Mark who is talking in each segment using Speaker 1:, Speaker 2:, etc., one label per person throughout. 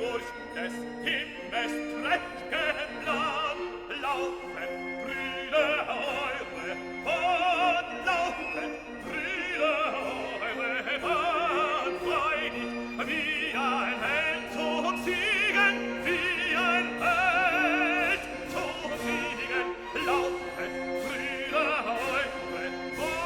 Speaker 1: durch des Himmels prächtigen Plan laufet, Brüder eure, laufet, Brüder eure Bahn, freudig, wie ein Held zum Siegen, wie ein Held zum Siegen, laufet, Brüder eure Bahn.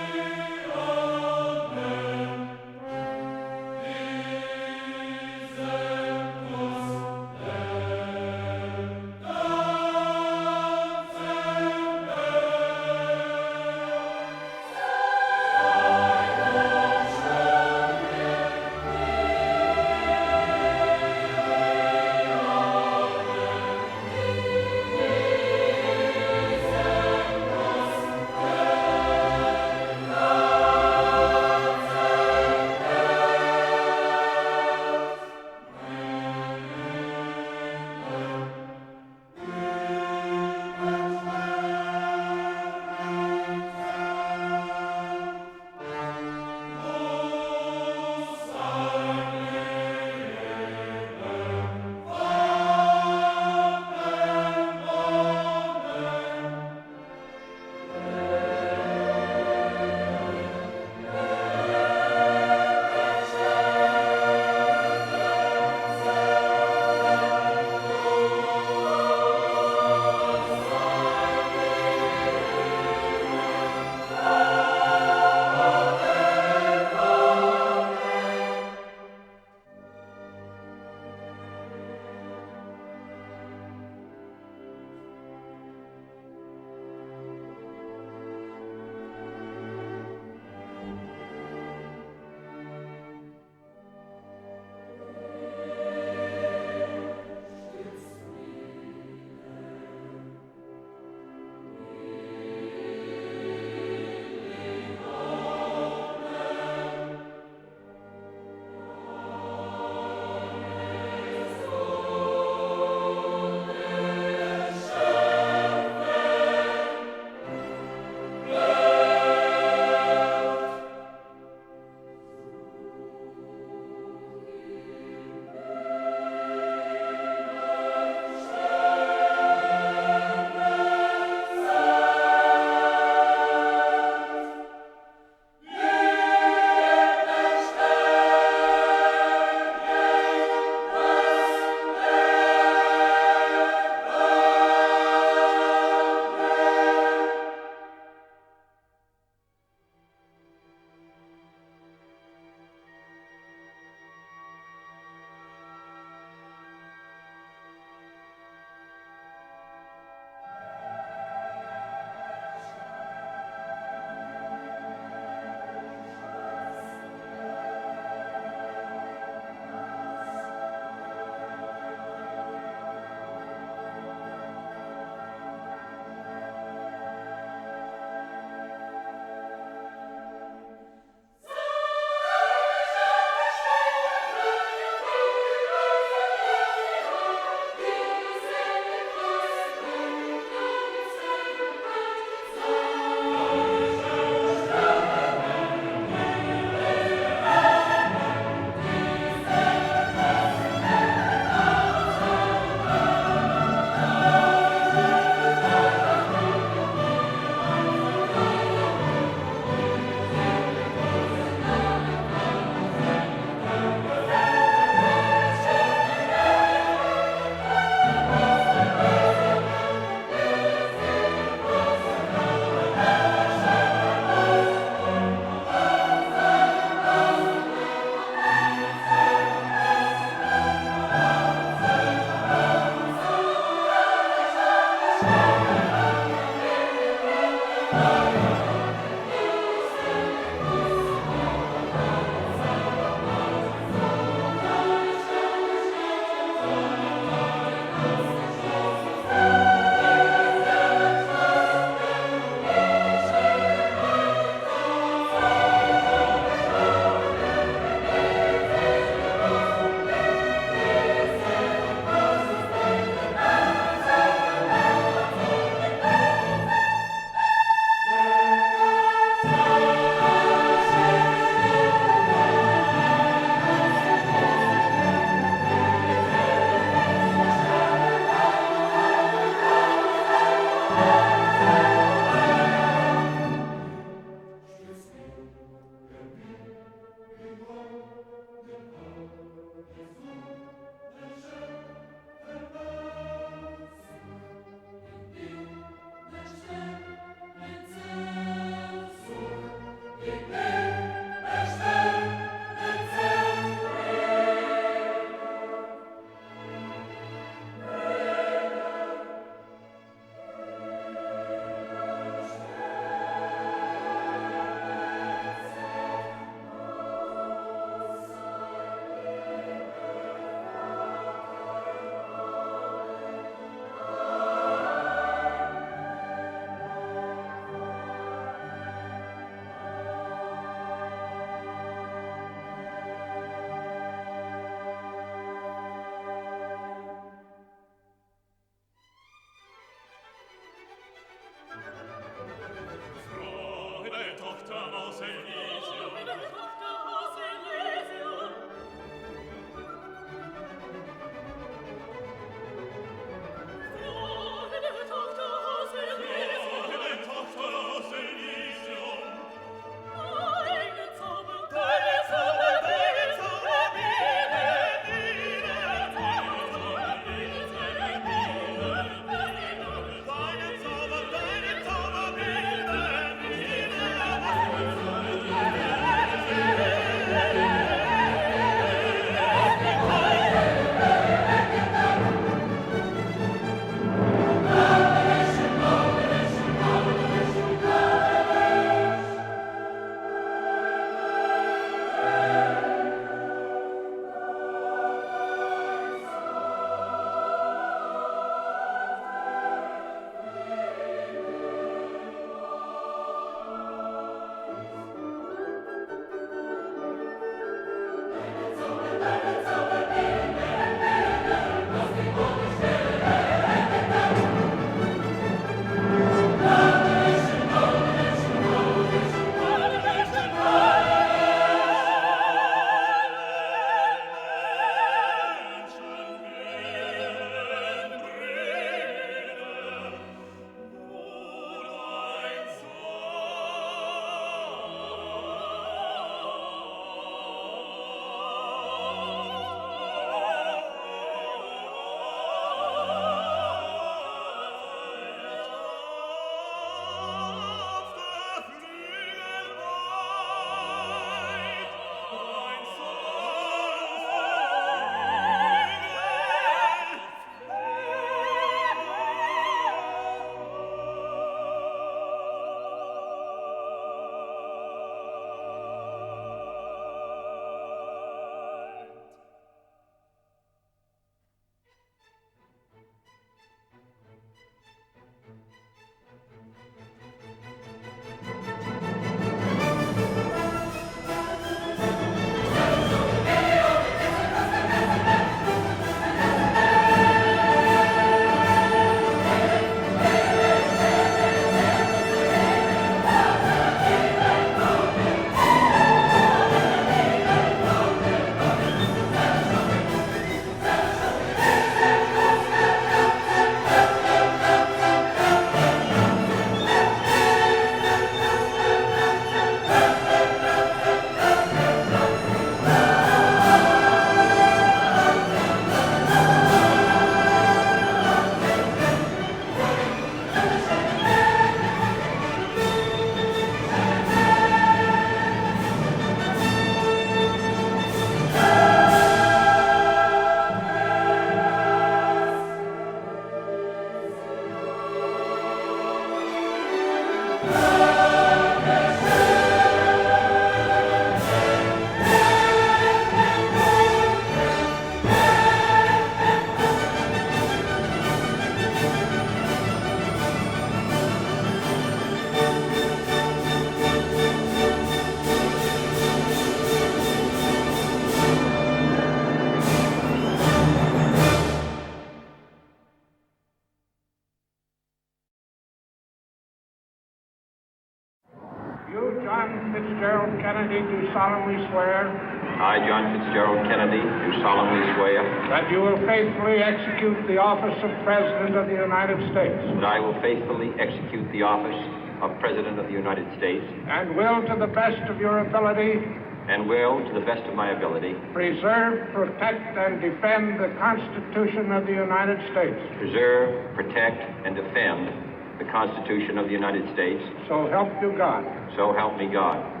Speaker 2: Kennedy, do solemnly swear
Speaker 3: I, John Fitzgerald Kennedy, do solemnly swear
Speaker 2: that you will faithfully execute the office of President of the United States
Speaker 3: that I will faithfully execute the office of President of the United States
Speaker 2: and will, to the best of your ability,
Speaker 3: and will, to the best of my ability,
Speaker 2: preserve, protect, and defend the Constitution of the United States.
Speaker 3: preserve, protect, and defend the Constitution of the United States.
Speaker 2: So help you God.
Speaker 3: So help me God.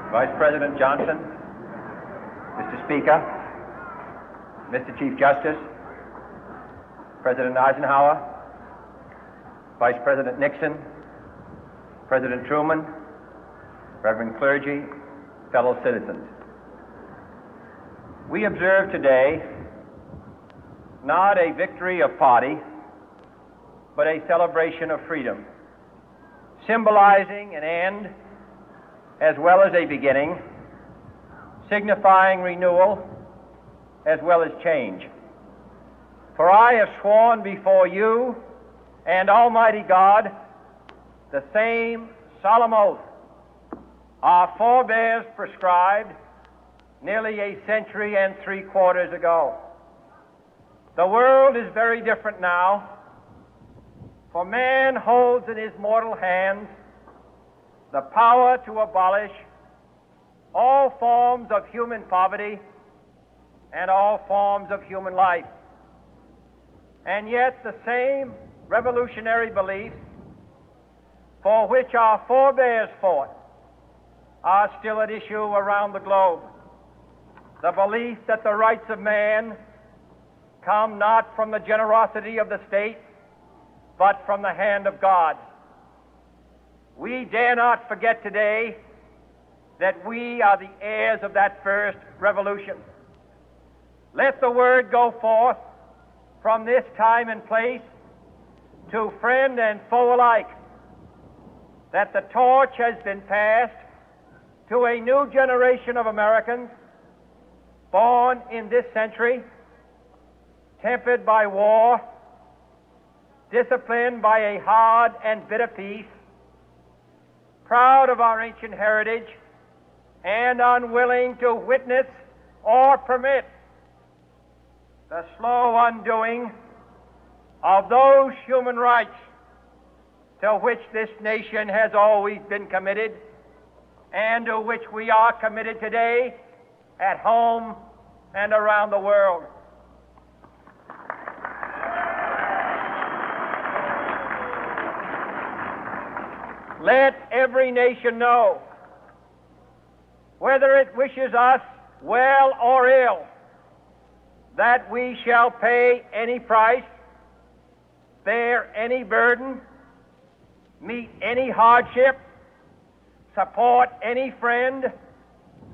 Speaker 4: Vice President Johnson, Mr. Speaker, Mr. Chief Justice, President Eisenhower, Vice President Nixon, President Truman, Reverend clergy, fellow citizens. We observe today not a victory of party, but a celebration of freedom, symbolizing an end as well as a beginning, signifying renewal as well as change. For I have sworn before you and Almighty God the same solemn oath our forebears prescribed nearly a century and 3/4 ago. The world is very different now, for man holds in his mortal hands the power to abolish all forms of human poverty and all forms of human life. And yet the same revolutionary beliefs for which our forebears fought are still at issue around the globe. The belief that the rights of man come not from the generosity of the state, but from the hand of God. We dare not forget today that we are the heirs of that first revolution. Let the word go forth from this time and place to friend and foe alike that the torch has been passed to a new generation of Americans born in this century, tempered by war, disciplined by a hard and bitter peace, proud of our ancient heritage, and unwilling to witness or permit the slow undoing of those human rights to which this nation has always been committed and to which we are committed today at home and around the world. Let every nation know, whether it wishes us well or ill, that we shall pay any price, bear any burden, meet any hardship, support any friend,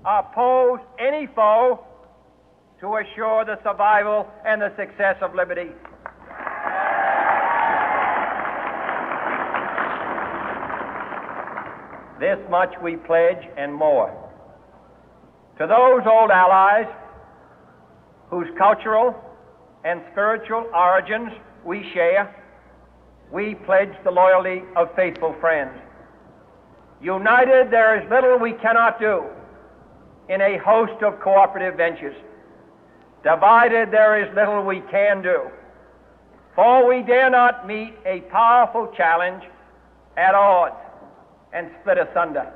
Speaker 4: oppose any foe to assure the survival and the success of liberty. This much we pledge and more. To those old allies whose cultural and spiritual origins we share, we pledge the loyalty of faithful friends. United, there is little we cannot do in a host of cooperative ventures. Divided, there is little we can do, for we dare not meet a powerful challenge at odds and split asunder.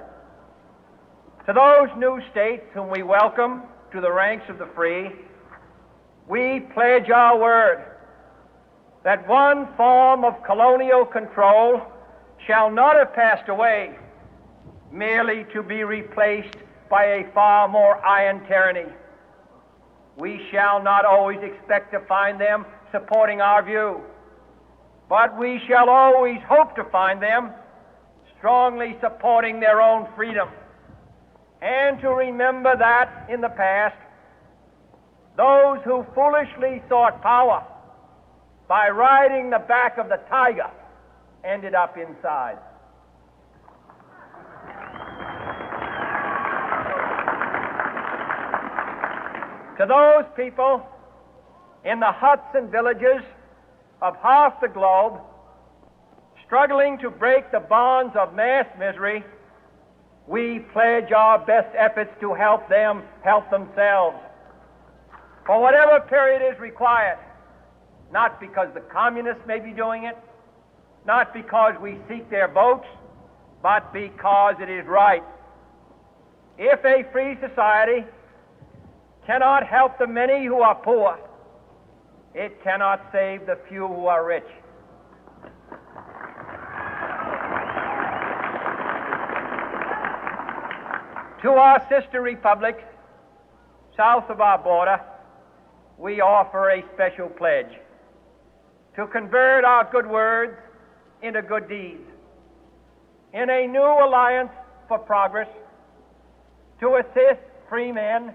Speaker 4: To those new states whom we welcome to the ranks of the free, we pledge our word that one form of colonial control shall not have passed away merely to be replaced by a far more iron tyranny. We shall not always expect to find them supporting our view, but we shall always hope to find them strongly supporting their own freedom and to remember that in the past, those who foolishly sought power by riding the back of the tiger ended up inside. To those people in the huts and villages of half the globe struggling to break the bonds of mass misery, we pledge our best efforts to help them help themselves for whatever period is required, not because the communists may be doing it, not because we seek their votes, but because it is right. If a free society cannot help the many who are poor, it cannot save the few who are rich. To our sister republics south of our border, we offer a special pledge to convert our good words into good deeds, in a new alliance for progress, to assist free men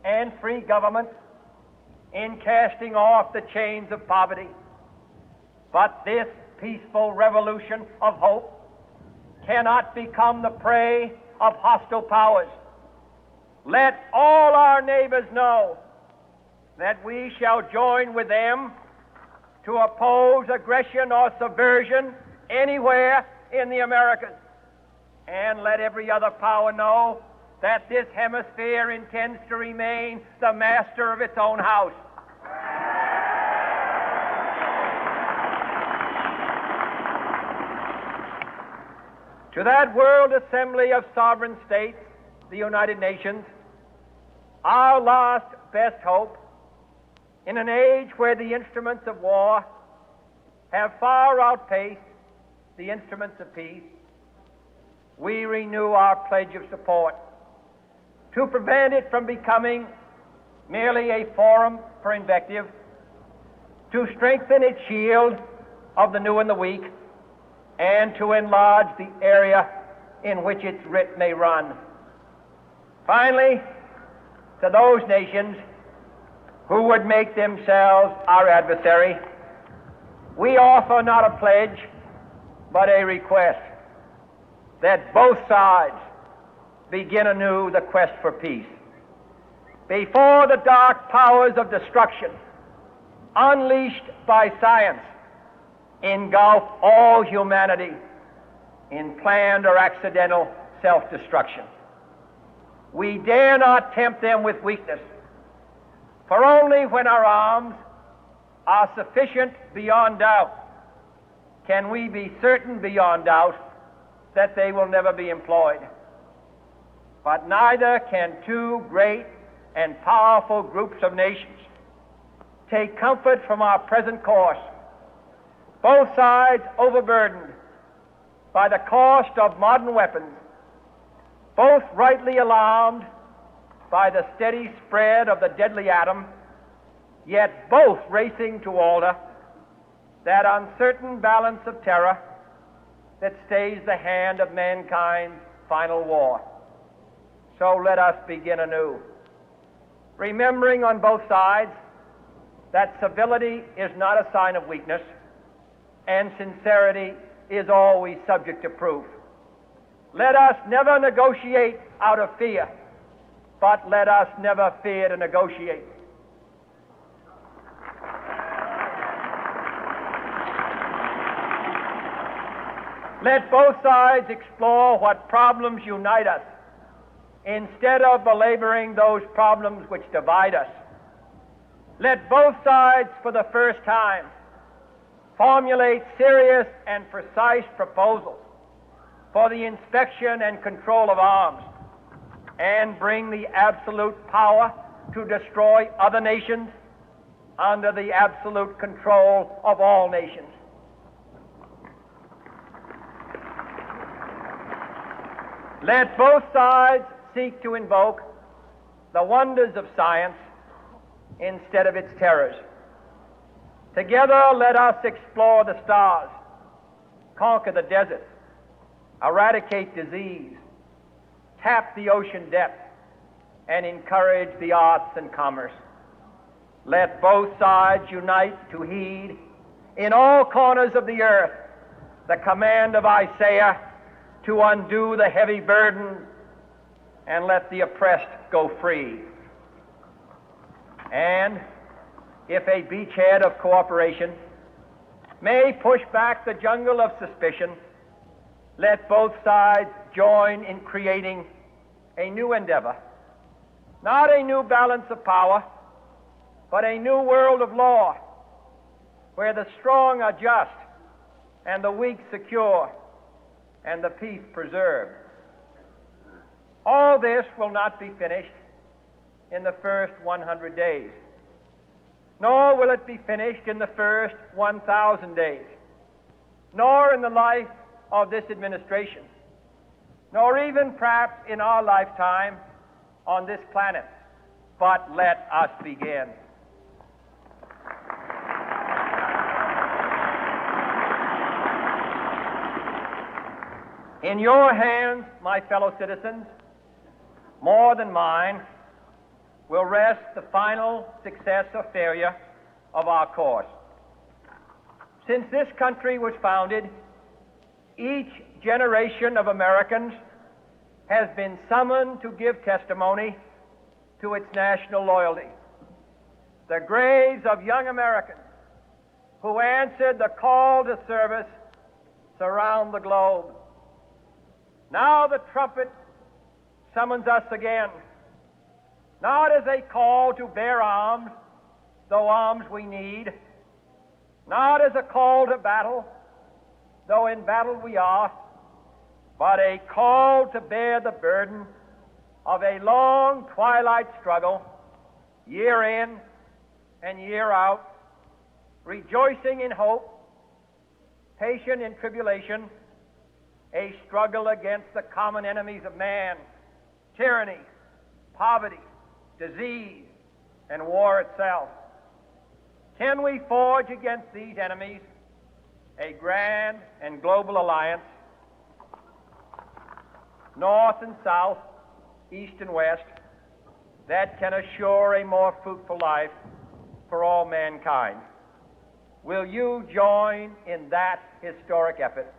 Speaker 4: and free governments in casting off the chains of poverty. But this peaceful revolution of hope cannot become the prey of hostile powers. Let all our neighbors know that we shall join with them to oppose aggression or subversion anywhere in the Americas. And let every other power know that this hemisphere intends to remain the master of its own house. To that World Assembly of Sovereign States, the United Nations, our last best hope, in an age where the instruments of war have far outpaced the instruments of peace, we renew our pledge of support to prevent it from becoming merely a forum for invective, to strengthen its shield of the new and the weak, and to enlarge the area in which its writ may run. Finally, to those nations who would make themselves our adversary, we offer not a pledge, but a request that both sides begin anew the quest for peace. Before the dark powers of destruction, unleashed by science, engulf all humanity in planned or accidental self-destruction, we dare not tempt them with weakness, for only when our arms are sufficient beyond doubt can we be certain beyond doubt that they will never be employed. But neither can two great and powerful groups of nations take comfort from our present course, both sides overburdened by the cost of modern weapons, both rightly alarmed by the steady spread of the deadly atom, yet both racing to alter that uncertain balance of terror that stays the hand of mankind's final war. So let us begin anew, remembering on both sides that civility is not a sign of weakness, and sincerity is always subject to proof. Let us never negotiate out of fear, but let us never fear to negotiate. Let both sides explore what problems unite us, instead of belaboring those problems which divide us. Let both sides, for the first time, formulate serious and precise proposals for the inspection and control of arms, and bring the absolute power to destroy other nations under the absolute control of all nations. Let both sides seek to invoke the wonders of science instead of its terrors. Together, let us explore the stars, conquer the deserts, eradicate disease, tap the ocean depth, and encourage the arts and commerce. Let both sides unite to heed in all corners of the earth the command of Isaiah to undo the heavy burden and let the oppressed go free. And if a beachhead of cooperation may push back the jungle of suspicion, let both sides join in creating a new endeavor, not a new balance of power, but a new world of law, where the strong are just and the weak secure and the peace preserved. All this will not be finished in the first 100 days, nor will it be finished in the first 1,000 days, nor in the life of this administration, nor even perhaps in our lifetime on this planet. But let us begin. In your hands, my fellow citizens, more than mine, will rest the final success or failure of our course. Since this country was founded, each generation of Americans has been summoned to give testimony to its national loyalty. The graves of young Americans who answered the call to service surround the globe. Now the trumpet summons us again, not as a call to bear arms, though arms we need, not as a call to battle, though in battle we are, but a call to bear the burden of a long twilight struggle, year in and year out, rejoicing in hope, patient in tribulation, a struggle against the common enemies of man, tyranny, poverty, disease, and war itself. Can we forge against these enemies a grand and global alliance, north and south, east and west, that can assure a more fruitful life for all mankind? Will you join in that historic effort?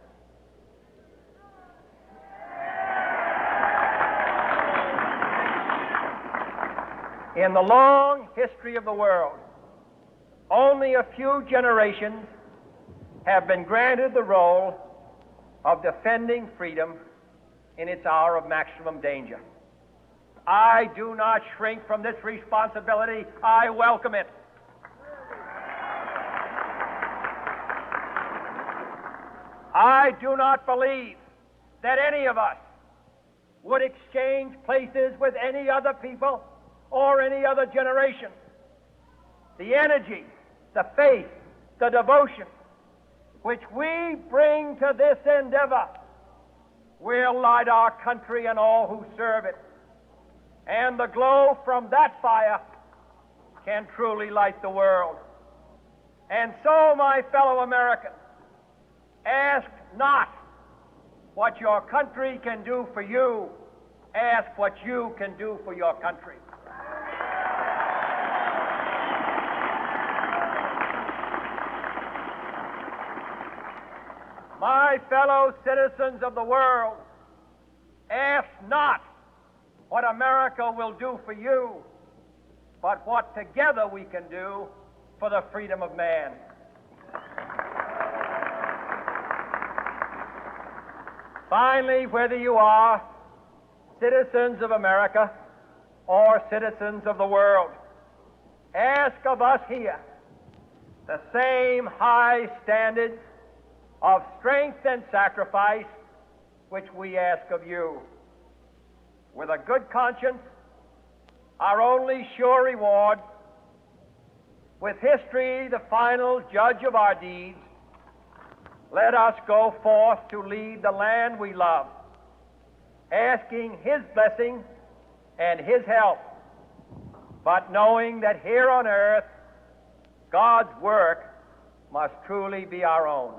Speaker 4: In the long history of the world, only a few generations have been granted the role of defending freedom in its hour of maximum danger. I do not shrink from this responsibility. I welcome it. I do not believe that any of us would exchange places with any other people or any other generation. The energy, the faith, the devotion which we bring to this endeavor will light our country and all who serve it. And the glow from that fire can truly light the world. And so, my fellow Americans, ask not what your country can do for you. Ask what you can do for your country. My fellow citizens of the world, ask not what America will do for you, but what together we can do for the freedom of man. Finally, whether you are citizens of America or citizens of the world, ask of us here the same high standards of strength and sacrifice which we ask of you. With a good conscience, our only sure reward, with history the final judge of our deeds, let us go forth to lead the land we love, asking His blessing and His help, but knowing that here on earth God's work must truly be our own.